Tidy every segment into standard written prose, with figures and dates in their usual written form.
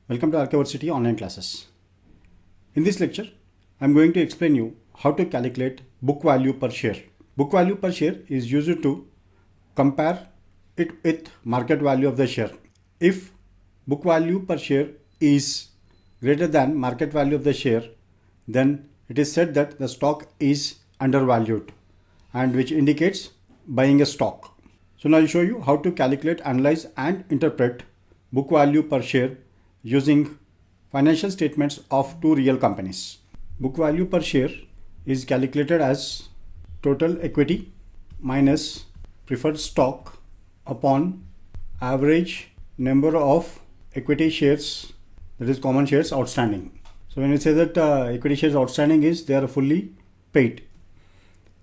Welcome to Archiversity online classes. In this lecture, I am going to explain you how to calculate book value per share. Book value per share is used to compare it with market value of the share. If book value per share is greater than market value of the share, then it is said that the stock is undervalued, and which indicates buying a stock. So now I'll show you how to calculate, analyze and interpret book value per share using financial statements of two real companies. Book value per share is calculated as total equity minus preferred stock upon average number of equity shares, that is common shares outstanding. So when we say that equity shares outstanding is they are fully paid.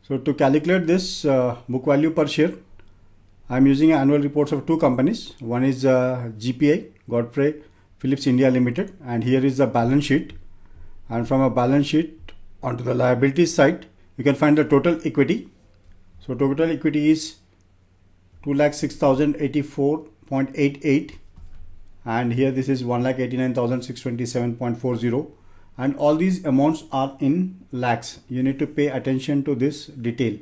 So to calculate this book value per share, I am using annual reports of two companies. One is GPI, Godfrey Phillips India Limited, and here is the balance sheet, and from a balance sheet onto the liabilities side you can find the total equity. So total equity is 2,06,084.88, and here this is 1,89,627.40, and all these amounts are in lakhs. You need to pay attention to this detail,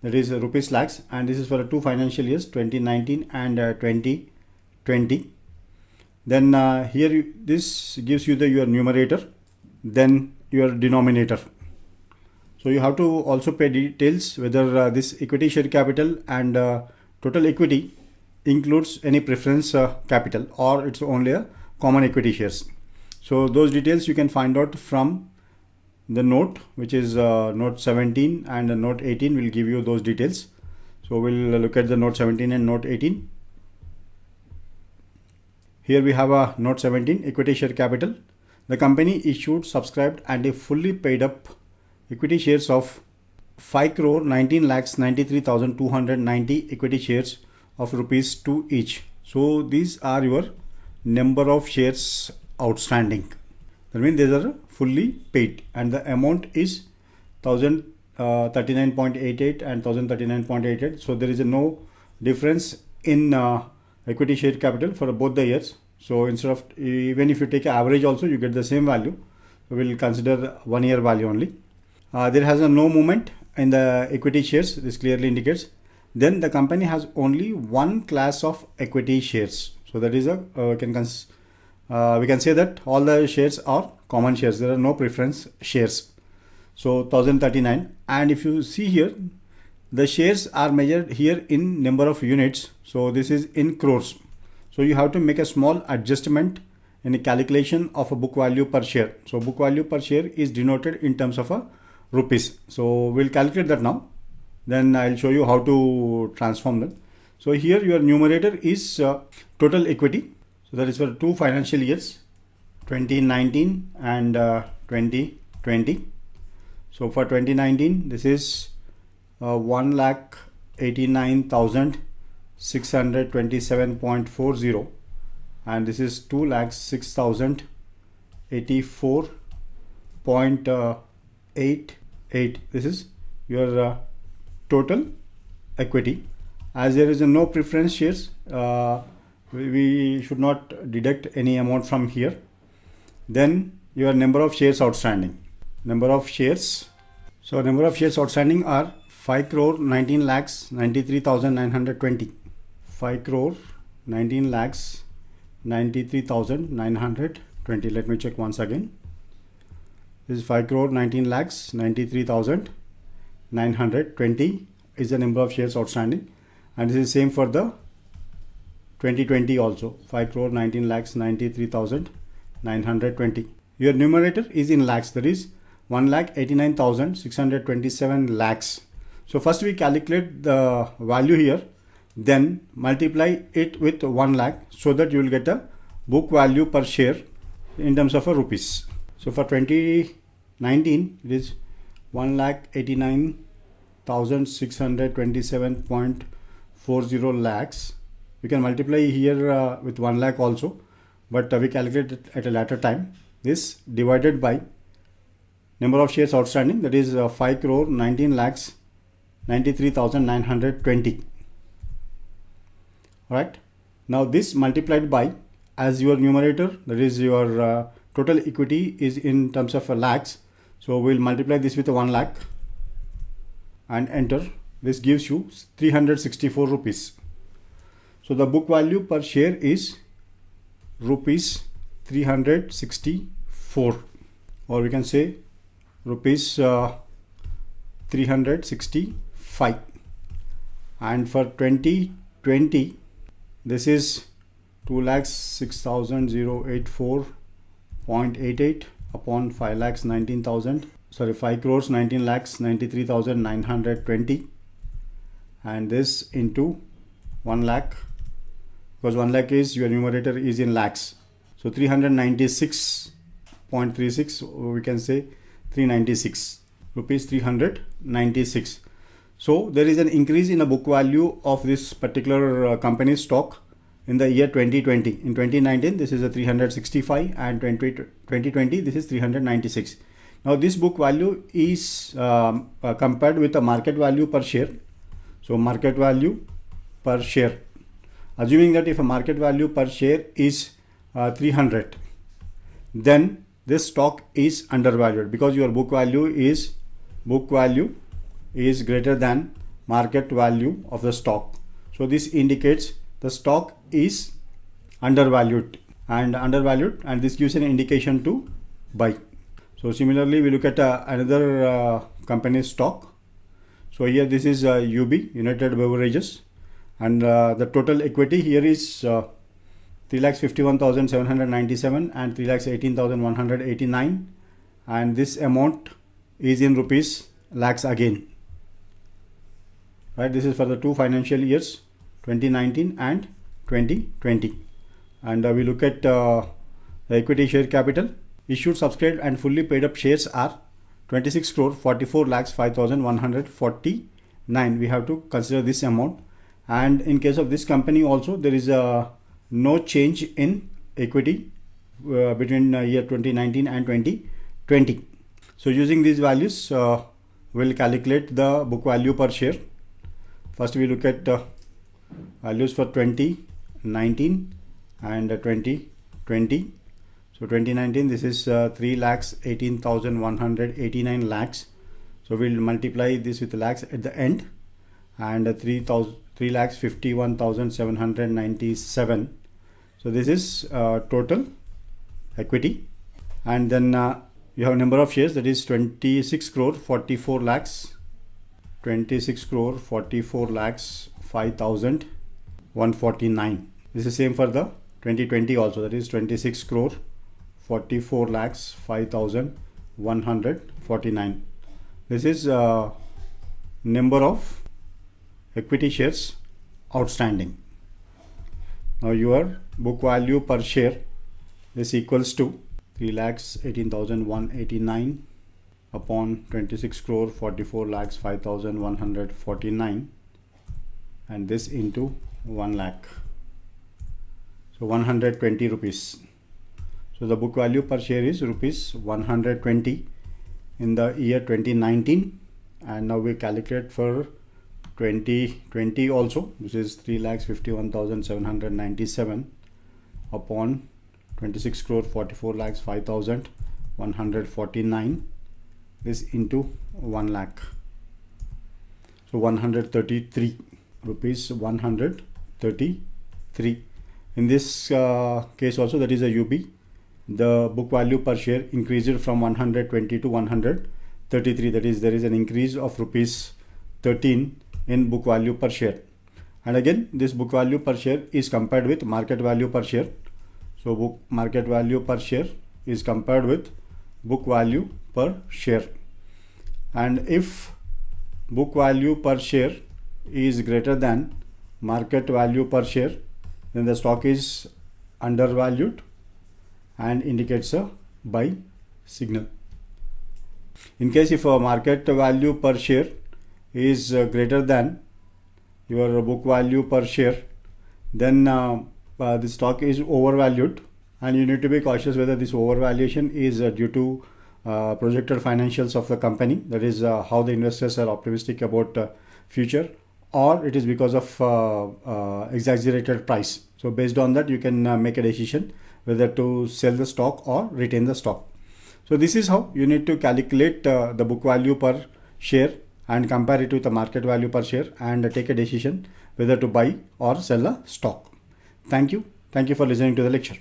that is rupees lakhs, and this is for the two financial years 2019 and 2020. Then here this gives you your numerator, then your denominator. So you have to also pay details whether this equity share capital and total equity includes any preference capital or it's only a common equity shares. So those details you can find out from the note, which is note 17, and note 18 will give you those details. So we'll look at the note 17 and note 18. Here we have a note 17, equity share capital. The company issued, subscribed and a fully paid up equity shares of 5,19,93,290 equity shares of rupees 2 each. So these are your number of shares outstanding. That means these are fully paid, and the amount is 1,039.88 and 1,039.88. So there is no difference in equity share capital for both the years. So instead of, even if you take an average also, you get the same value. So we'll consider 1 year value only. There has no movement in the equity shares. This clearly indicates. Then the company has only one class of equity shares. So that is we can say that all the shares are common shares. There are no preference shares. So 1039. And if you see here, the shares are measured here in number of units. So this is in crores. So you have to make a small adjustment in the calculation of a book value per share. So book value per share is denoted in terms of rupees. So we'll calculate that now. Then I'll show you how to transform them. So here your numerator is total equity. So that is for two financial years, 2019 and 2020. So for 2019, this is 1,89,627.40, and this is 2,06,084.88. This is your total equity. As there is no preference shares, we should not deduct any amount from here. Then your number of shares outstanding. Number of shares. So number of shares outstanding are 5,19,93,920. 5,19,93,920. Let me check once again. This is 5,19,93,920 is the number of shares outstanding, and this is same for the 2020 also, 5,19,93,920. Your numerator is in lakhs, that is 1,89,627 lakhs. So first we calculate the value here, then multiply it with 1 lakh so that you will get a book value per share in terms of rupees. So for 2019 it is 1,89,627.40 lakhs. You can multiply here with 1 lakh also, but we calculate it at a later time. This divided by number of shares outstanding, that is 5,19,93,920. Right. Now this multiplied by as your numerator, that is your total equity is in terms of lakhs. So we'll multiply this with 1 lakh and enter. This gives you 364 rupees. So the book value per share is rupees 364, or we can say rupees 365. And for 2020, this is 2,06,084.88 upon 5,19,000. Sorry, 5 crores 19 lakhs 93,920, and this into 1 lakh, because 1 lakh is your numerator is in lakhs. So 396.36, we can say 396 rupees 396. So there is an increase in the book value of this particular company's stock in the year 2020. In 2019, this is a 365, and 2020, this is 396. Now this book value is compared with the market value per share. So market value per share, assuming that if a market value per share is 300, then this stock is undervalued, because your book value is greater than market value of the stock. So this indicates the stock is undervalued, and this gives an indication to buy. So similarly, we look at another company's stock. So here this is UB, United Beverages, and the total equity here is 3,51,797 and 3,18,189, and this amount is in rupees lakhs again. Right, this is for the two financial years, 2019 and 2020. And we look at the equity share capital. Issued, subscribed and fully paid up shares are 26 crore 44 lakhs 5,149. We have to consider this amount. And in case of this company also, there is no change in equity between year 2019 and 2020. So using these values, we'll calculate the book value per share. First we look at values for 2019 and 2020. So 2019, this is 3,18,189 lakhs. So we'll multiply this with lakhs at the end, and 3,51,797. So this is total equity. And then you have number of shares, that is 26 crore 44 lakhs 5,149. This is same for the 2020 also, that is 26 crore 44 lakhs 5,149. This is number of equity shares outstanding. Now your book value per share, this equals to 3,18,189 upon 26 crore 44 lakhs 5,149, and this into 1 lakh. So 120 rupees. So the book value per share is rupees 120 in the year 2019, and now we calculate for 2020 also. This is 3,51,797 upon 26 crore 44 lakhs 5,149, this into 1 lakh. So 133 rupees 133. In this case also, that is a UB, the book value per share increased from 120 to 133. That is, there is an increase of rupees 13 in book value per share. And again, this book value per share is compared with market value per share. So market value per share is compared with book value per share. And if book value per share is greater than market value per share, then the stock is undervalued and indicates a buy signal. In case if a market value per share is greater than your book value per share, then the stock is overvalued, and you need to be cautious whether this overvaluation is due to projected financials of the company, that is how the investors are optimistic about future, or it is because of exaggerated price. So based on that, you can make a decision whether to sell the stock or retain the stock. So this is how you need to calculate the book value per share and compare it with the market value per share and take a decision whether to buy or sell a stock. Thank you. Thank you for listening to the lecture.